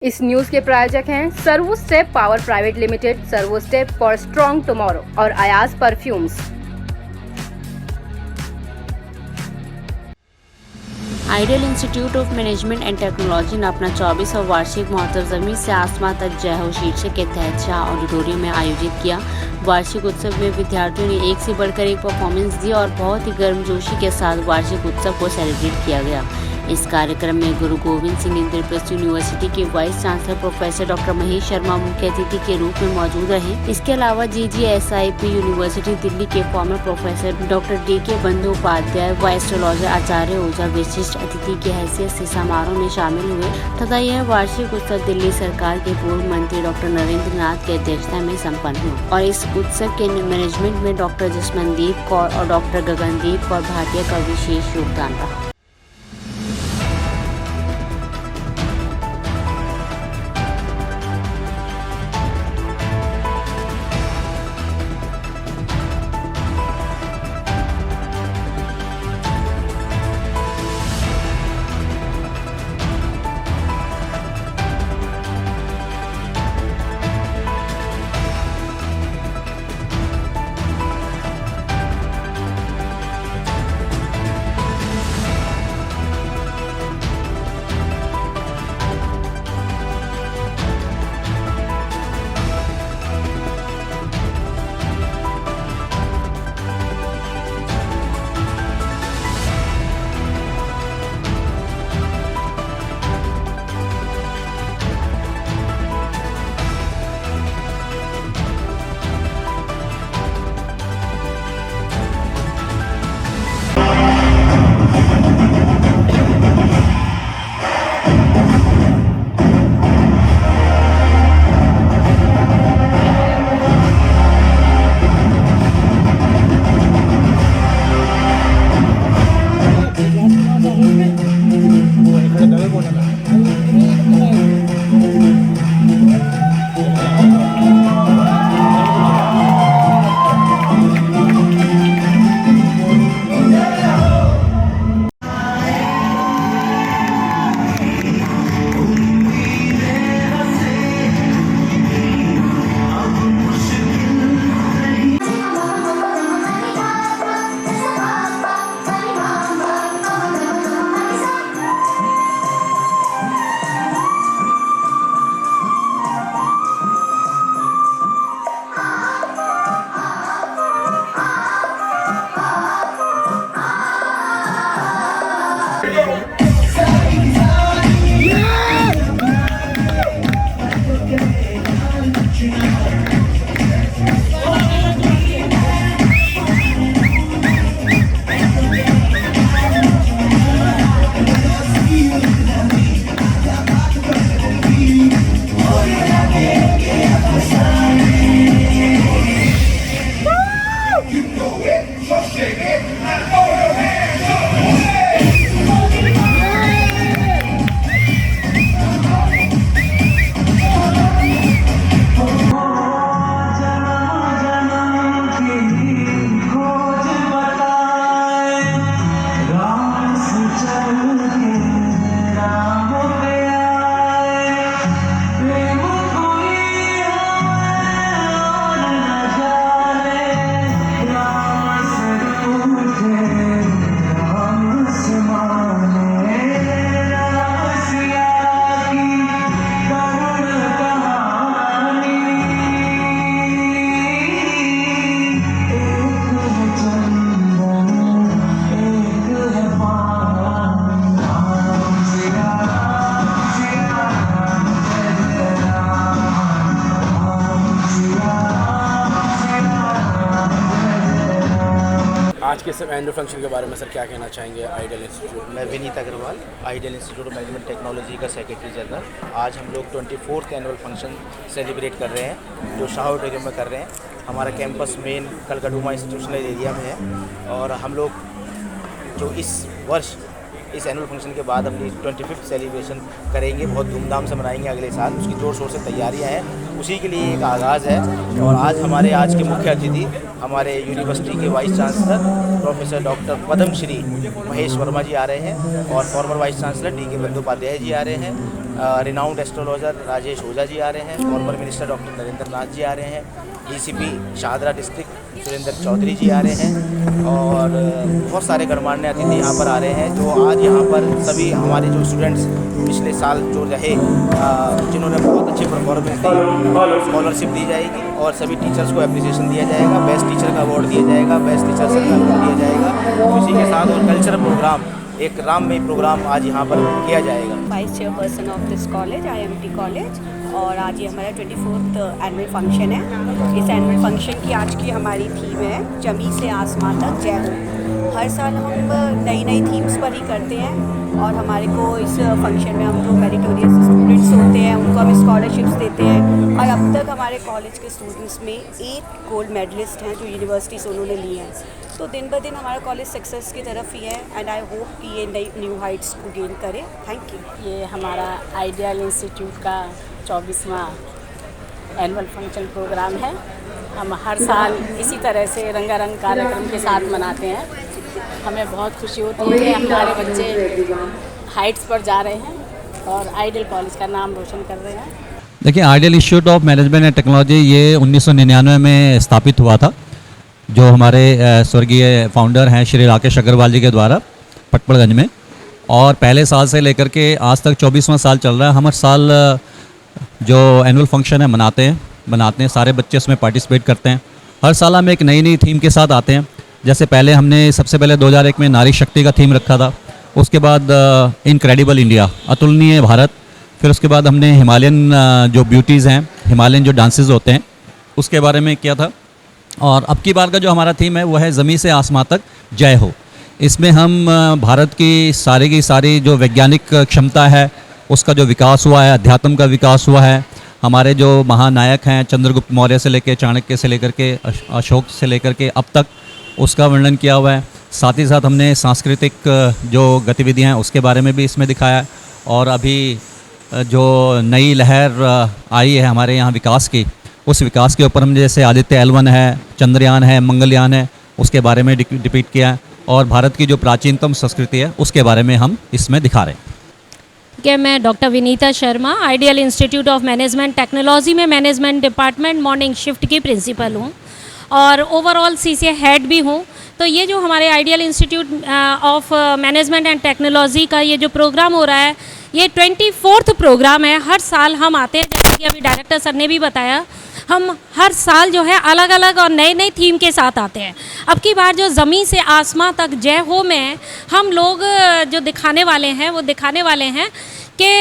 इस न्यूज के प्रायोजक हैं servo step power private limited, servo step for strong tomorrow और Ayaz perfumes. Ideal institute of management and technology ने अपना 24वां वार्षिक महोत्सव ज़मीन से आसमां तक जय हो शीर्षक के तहत शाह ऑडिटोरियम में आयोजित किया। वार्षिक उत्सव में विद्यार्थियों ने एक से बढ़कर एक परफॉर्मेंस दी और बहुत ही गर्मजोशी के साथ वार्षिक उत्सव को सेलिब्रेट किया गया। इस कार्यक्रम में गुरु गोविंद सिंह इंद्रप्रस्थ यूनिवर्सिटी के vice chancellor professor doctor Mahesh Sharma मुख्य अतिथि के रूप में मौजूद रहे। इसके अलावा GGSIP यूनिवर्सिटी दिल्ली के former professor doctor DK Bandopadhyay व एस्ट्रोलॉजर आचार्य ओझा विशिष्ट अतिथि की हैसियत से समारोह में शामिल हुए तथा यह वार्षिक उत्सव दिल्ली सरकार के पूर्व मंत्री डॉक्टर नरेंद्र नाथ की अध्यक्षता में सम्पन्न हुआ और इस उत्सव के मैनेजमेंट में डॉक्टर जसमनदीप कौर और डॉक्टर गगनदीप कौर भाटिया का विशेष योगदान रहा। आज के सब एनुअल फंक्शन के बारे में सर क्या कहना चाहेंगे? आइडियल इंस्टीट्यूट, मैं Vineet Agarwal, ideal institute of management technology का सेक्रेटरी जनरल। आज हम लोग 24th एनुअल फंक्शन सेलिब्रेट कर रहे हैं जो शाह ऑडिटोरियम में कर रहे हैं। हमारा कैंपस मेन कलकटुमा इंस्टीट्यूशनल एरिया में है और हम लोग जो इस वर्ष इस एनुअल फंक्शन के बाद अपनी 25th सेलिब्रेशन करेंगे, बहुत धूमधाम से मनाएंगे अगले साल। उसकी ज़ोर शोर से तैयारियां हैं, उसी के लिए एक आगाज़ है। और आज के मुख्य अतिथि हमारे यूनिवर्सिटी के vice chancellor professor doctor Padmashri Mahesh Verma ji आ रहे हैं और former vice chancellor DK Bandopadhyay ji आ रहे हैं। रिनाउंड एस्ट्रोलॉजर राजेश ओझा जी आ रहे हैं, former minister doctor Narendra Nath ji आ रहे हैं, डीसीपी शाहदरा डिस्ट्रिक्ट सुरेंद्र चौधरी जी आ रहे हैं और बहुत सारे गणमान्य अतिथि यहाँ पर आ रहे हैं जो आज यहाँ पर सभी हमारे जो स्टूडेंट्स पिछले साल जो रहे जिन्होंने बहुत अच्छी परफॉर्मेंस दी, स्कॉलरशिप दी जाएगी और सभी टीचर्स को एप्रिसिएशन दिया जाएगा, बेस्ट टीचर का अवार्ड दिया जाएगा, बेस्ट टीचर का अवार्ड दिया जाएगा। इसी के साथ और कल्चरल प्रोग्राम, एक राममय प्रोग्राम आज यहाँ पर किया जाएगा। Vice chairperson of this college IMT college, और आज ये हमारा 24th एनुअल फंक्शन है। इस एनुअल फंक्शन की आज की हमारी थीम है जमी से आसमां तक जय हो। हर साल हम नई नई थीम्स पर ही करते हैं और हमारे को इस फंक्शन में हम जो मेरिटोरियस स्टूडेंट्स होते हैं उनको हम स्कॉलरशिप्स देते हैं और अब तक हमारे कॉलेज के स्टूडेंट्स में 8 गोल्ड मेडलिस्ट हैं जो यूनिवर्सिटी से उन्होंने लिए हैं। तो दिन ब दिन हमारा कॉलेज सक्सेस की तरफ ही है एंड आई होप कि ये नई न्यू हाइट्स को गेन करे। Thank you. ये हमारा आइडियल इंस्टीट्यूट का 24वां एनुअल फंक्शन प्रोग्राम है। हम हर साल इसी तरह से रंगारंग कार्यक्रम के साथ मनाते हैं। हमें बहुत खुशी होती है कि हमारे बच्चे हाइट्स पर जा रहे हैं और आइडियल कॉलेज का नाम रोशन कर रहे हैं। देखिए, ideal institute of management and technology ये 1999 में स्थापित हुआ था, जो हमारे स्वर्गीय फाउंडर हैं श्री राकेश अग्रवाल जी के द्वारा पटपड़गंज में, और पहले साल से लेकर के आज तक 24वां साल चल रहा है। हम हर साल जो एनुअल फंक्शन है बनाते हैं, सारे बच्चे उसमें पार्टिसिपेट करते हैं। हर साल हम एक नई नई थीम के साथ आते हैं। जैसे पहले हमने सबसे पहले 2001 में नारी शक्ति का थीम रखा था, उसके बाद इनक्रेडिबल इंडिया, अतुलनीय भारत, फिर उसके बाद हमने हिमालयन जो ब्यूटीज़ हैं, हिमालयन जो डांसेस होते हैं उसके बारे में किया था। और अब की बार का जो हमारा थीम है वो है ज़मीं से आसमां तक जय हो। इसमें हम भारत की सारी जो वैज्ञानिक क्षमता है उसका जो विकास हुआ है, अध्यात्म का विकास हुआ है, हमारे जो महानायक हैं चंद्रगुप्त मौर्य से लेकर चाणक्य से लेकर के अशोक से लेकर के अब तक, उसका वर्णन किया हुआ है। साथ ही साथ हमने सांस्कृतिक जो गतिविधियां हैं उसके बारे में भी इसमें दिखाया है। और अभी जो नई लहर आई है हमारे यहाँ विकास की, उस विकास के ऊपर हमने जैसे आदित्य L1 है, चंद्रयान है, मंगलयान है, उसके बारे में डिपिक्ट किया है। और भारत की जो प्राचीनतम संस्कृति है उसके बारे में हम इसमें दिखा रहे हैं। कि मैं doctor Vinita Sharma ideal institute of management technology में मैनेजमेंट डिपार्टमेंट मॉर्निंग शिफ्ट की प्रिंसिपल हूँ और ओवरऑल CCA हेड भी हूँ। तो ये जो हमारे ideal institute of management and technology का ये जो प्रोग्राम हो रहा है, ये 24th प्रोग्राम है। हर साल हम आते हैं, जैसे कि अभी डायरेक्टर सर ने भी बताया, हम हर साल जो है अलग अलग और नए नए थीम के साथ आते हैं। अब की बार जो ज़मीं से आसमां तक जय हो में हम लोग जो दिखाने वाले हैं कि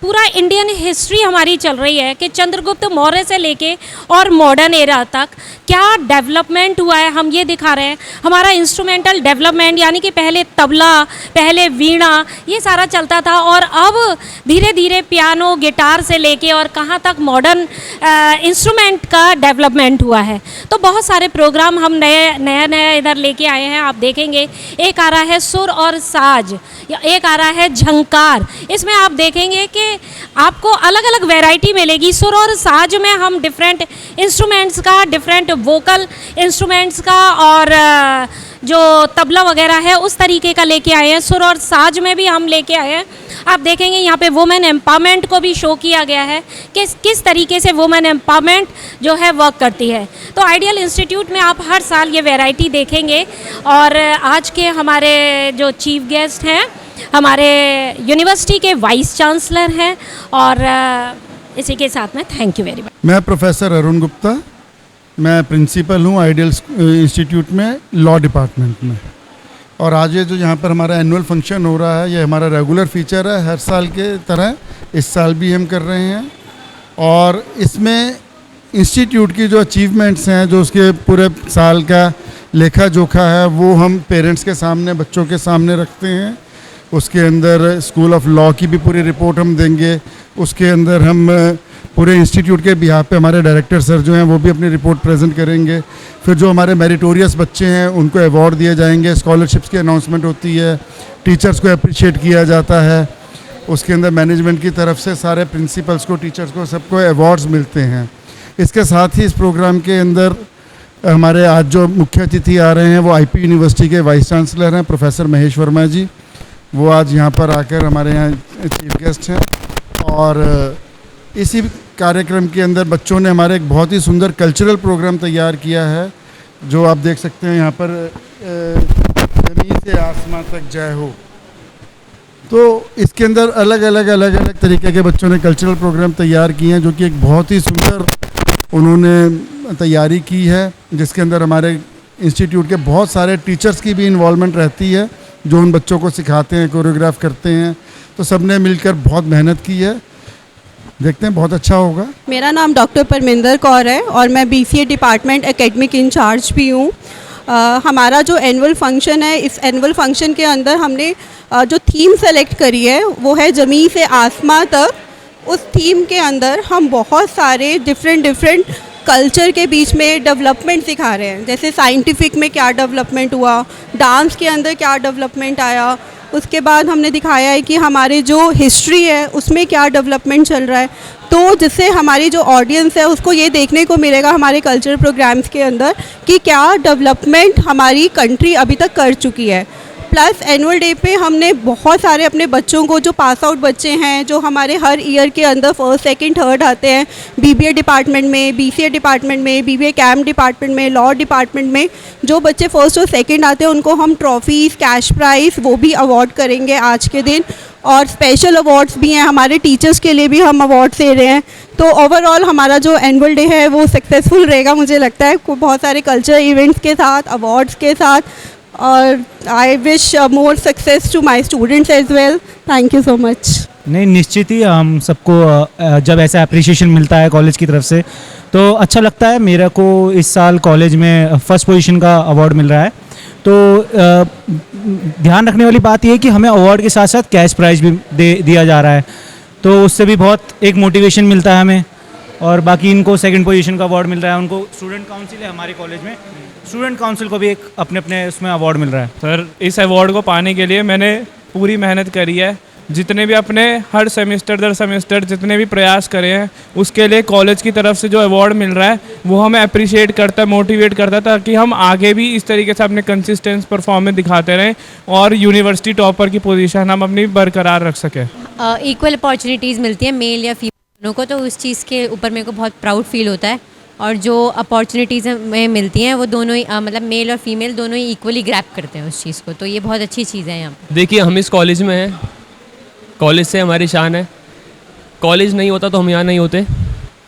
पूरा इंडियन हिस्ट्री हमारी चल रही है कि चंद्रगुप्त मौर्य से लेके और मॉडर्न एरा तक क्या डेवलपमेंट हुआ है, हम ये दिखा रहे हैं। हमारा इंस्ट्रूमेंटल डेवलपमेंट, यानी कि पहले तबला, पहले वीणा, ये सारा चलता था और अब धीरे धीरे पियानो, गिटार से लेके और कहाँ तक मॉडर्न इंस्ट्रूमेंट का डेवलपमेंट हुआ है। तो बहुत सारे प्रोग्राम हम नया इधर लेके आए हैं। आप देखेंगे एक आ रहा है सुर और साज, या एक आ रहा है झंकार। इसमें आप देखेंगे कि आपको अलग अलग वैरायटी मिलेगी। सुर और साज में हम डिफरेंट इंस्ट्रूमेंट्स का, डिफरेंट वोकल इंस्ट्रूमेंट्स का और जो तबला वगैरह है उस तरीके का लेके आए हैं। सुर और साज में भी हम लेके आए हैं। आप देखेंगे यहाँ पे वुमेन एम्पावरमेंट को भी शो किया गया है कि किस तरीके से वुमेन एम्पावरमेंट जो है वर्क करती है। तो आइडियल इंस्टीट्यूट में आप हर साल ये वैरायटी देखेंगे। और आज के हमारे जो चीफ गेस्ट हैं, हमारे यूनिवर्सिटी के वाइस चांसलर हैं, और इसी के साथ में थैंक यू वेरी मच। मैं प्रोफेसर अरुण गुप्ता, मैं प्रिंसिपल हूँ आइडियल इंस्टीट्यूट में लॉ डिपार्टमेंट में। और आज ये जो यहाँ पर हमारा एनुअल फंक्शन हो रहा है, ये हमारा रेगुलर फीचर है हर साल के तरह, इस साल भी हम कर रहे हैं। और इसमें इंस्टीट्यूट की जो अचीवमेंट्स हैं, जो उसके पूरे साल का लेखा जोखा है, वो हम पेरेंट्स के सामने, बच्चों के सामने रखते हैं। उसके अंदर स्कूल ऑफ लॉ की भी पूरी रिपोर्ट हम देंगे। उसके अंदर हम पूरे इंस्टीट्यूट के बिहाफ पे हमारे डायरेक्टर सर जो हैं वो भी अपनी रिपोर्ट प्रेजेंट करेंगे। फिर जो हमारे मेरिटोरियस बच्चे हैं उनको अवार्ड दिए जाएंगे, स्कॉलरशिप्स की अनाउंसमेंट होती है, टीचर्स को अप्रिशिएट किया जाता है। उसके अंदर मैनेजमेंट की तरफ से सारे प्रिंसिपल्स को, टीचर्स को, सबको अवार्ड्स मिलते हैं। इसके साथ ही इस प्रोग्राम के अंदर हमारे आज जो मुख्य अतिथि आ रहे हैं वो IP यूनिवर्सिटी के वाइस चांसलर हैं प्रोफेसर महेश वर्मा जी। वो आज यहाँ पर आकर हमारे यहाँ चीफ गेस्ट हैं। और इसी कार्यक्रम के अंदर बच्चों ने हमारे एक बहुत ही सुंदर कल्चरल प्रोग्राम तैयार किया है, जो आप देख सकते हैं यहाँ पर ज़मीन से आसमां तक जय हो। तो इसके अंदर अलग अलग तरीके के बच्चों ने कल्चरल प्रोग्राम तैयार किए हैं, जो कि एक बहुत ही सुंदर उन्होंने तैयारी की है, जिसके अंदर हमारे इंस्टीट्यूट के बहुत सारे टीचर्स की भी इन्वॉल्वमेंट रहती है, जो उन बच्चों को सिखाते हैं, कोरियोग्राफ करते हैं। तो सब ने मिलकर बहुत मेहनत की है, देखते हैं बहुत अच्छा होगा। मेरा नाम डॉक्टर परमिंदर कौर है और मैं BCA डिपार्टमेंट एकेडमिक इंचार्ज भी हूँ। हमारा जो एनुअल फंक्शन है, इस एनुअल फंक्शन के अंदर हमने जो थीम सेलेक्ट करी है वो है ज़मीन से आसमां तक। उस थीम के अंदर हम बहुत सारे डिफरेंट कल्चर के बीच में डेवलपमेंट सिखा रहे हैं, जैसे साइंटिफिक में क्या डेवलपमेंट हुआ, डांस के अंदर क्या डेवलपमेंट आया, उसके बाद हमने दिखाया है कि हमारे जो हिस्ट्री है उसमें क्या डेवलपमेंट चल रहा है। तो जिससे हमारी जो ऑडियंस है उसको ये देखने को मिलेगा हमारे कल्चरल प्रोग्राम्स के अंदर कि क्या डेवलपमेंट हमारी कंट्री अभी तक कर चुकी है। प्लस एनुअल डे पे हमने बहुत सारे अपने बच्चों को, जो पास आउट बच्चे हैं, जो हमारे हर ईयर के अंदर फर्स्ट सेकंड थर्ड आते हैं, BBA डिपार्टमेंट में, BCA डिपार्टमेंट में, BBA कैम डिपार्टमेंट में, लॉ डिपार्टमेंट में, जो बच्चे फर्स्ट और सेकंड आते हैं उनको हम ट्रॉफीज़, कैश प्राइज़ वो भी अवार्ड करेंगे आज के दिन। और स्पेशल अवार्ड्स भी हैं, हमारे टीचर्स के लिए भी हम अवार्ड्स दे रहे हैं। तो ओवरऑल हमारा जो एनुअल डे है वो सक्सेसफुल रहेगा, मुझे लगता है, बहुत सारे कल्चरल इवेंट्स के साथ, अवार्ड्स के साथ। और I wish more success to my students as well. Thank you so much. नहीं, निश्चित ही हम सबको जब ऐसा अप्रिशिएशन मिलता है कॉलेज की तरफ से तो अच्छा लगता है। मेरे को इस साल कॉलेज में फर्स्ट पोजीशन का अवार्ड मिल रहा है। तो ध्यान रखने वाली बात यह है कि हमें अवार्ड के साथ साथ कैश प्राइज़ भी दिया जा रहा है, तो उससे भी बहुत एक मोटिवेशन मिलता है हमें। और बाकी इनको सेकंड पोजीशन का अवार्ड मिल रहा है, उनको स्टूडेंट काउंसिल है हमारे कॉलेज में, स्टूडेंट काउंसिल को भी एक अपने उसमें अवार्ड मिल रहा है। सर, इस अवार्ड को पाने के लिए मैंने पूरी मेहनत करी है, जितने भी अपने हर सेमेस्टर दर सेमेस्टर जितने भी प्रयास करे हैं, उसके लिए कॉलेज की तरफ से जो अवार्ड मिल रहा है वो हमें अप्रिशिएट करता है, मोटिवेट करता है, ताकि हम आगे भी इस तरीके से अपने कंसिस्टेंस परफॉर्मेंस दिखाते रहें और यूनिवर्सिटी टॉपर की पोजीशन हम अपनी बरकरार रख सकें। इक्वल अपॉर्चुनिटीज़ मिलती हैं मेल या फीमेल दोनों को, तो उस चीज़ के ऊपर मेरे को बहुत प्राउड फील होता है। और जो अपॉर्चुनिटीज़ में मिलती हैं वो दोनों ही मतलब मेल और फीमेल दोनों ही इक्वली ग्रैब करते हैं उस चीज़ को, तो ये बहुत अच्छी चीज़ है यहाँ पर। देखिए, हम इस कॉलेज में हैं, कॉलेज से हमारी शान है। कॉलेज नहीं होता तो हम यहाँ नहीं होते।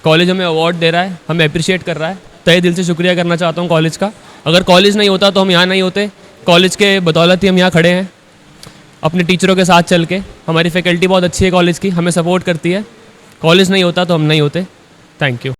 कॉलेज हमें अवार्ड दे रहा है, हमें अप्रिशिएट कर रहा है, तहे दिल से शुक्रिया करना चाहता हूँ कॉलेज का। अगर कॉलेज नहीं होता तो हम यहाँ नहीं होते। कॉलेज के बदौलत ही हम यहाँ खड़े हैं, अपने टीचरों के साथ चल के। हमारी फैकल्टी बहुत अच्छी है कॉलेज की, हमें सपोर्ट करती है। कॉलेज नहीं होता तो हम नहीं होते। Thank you.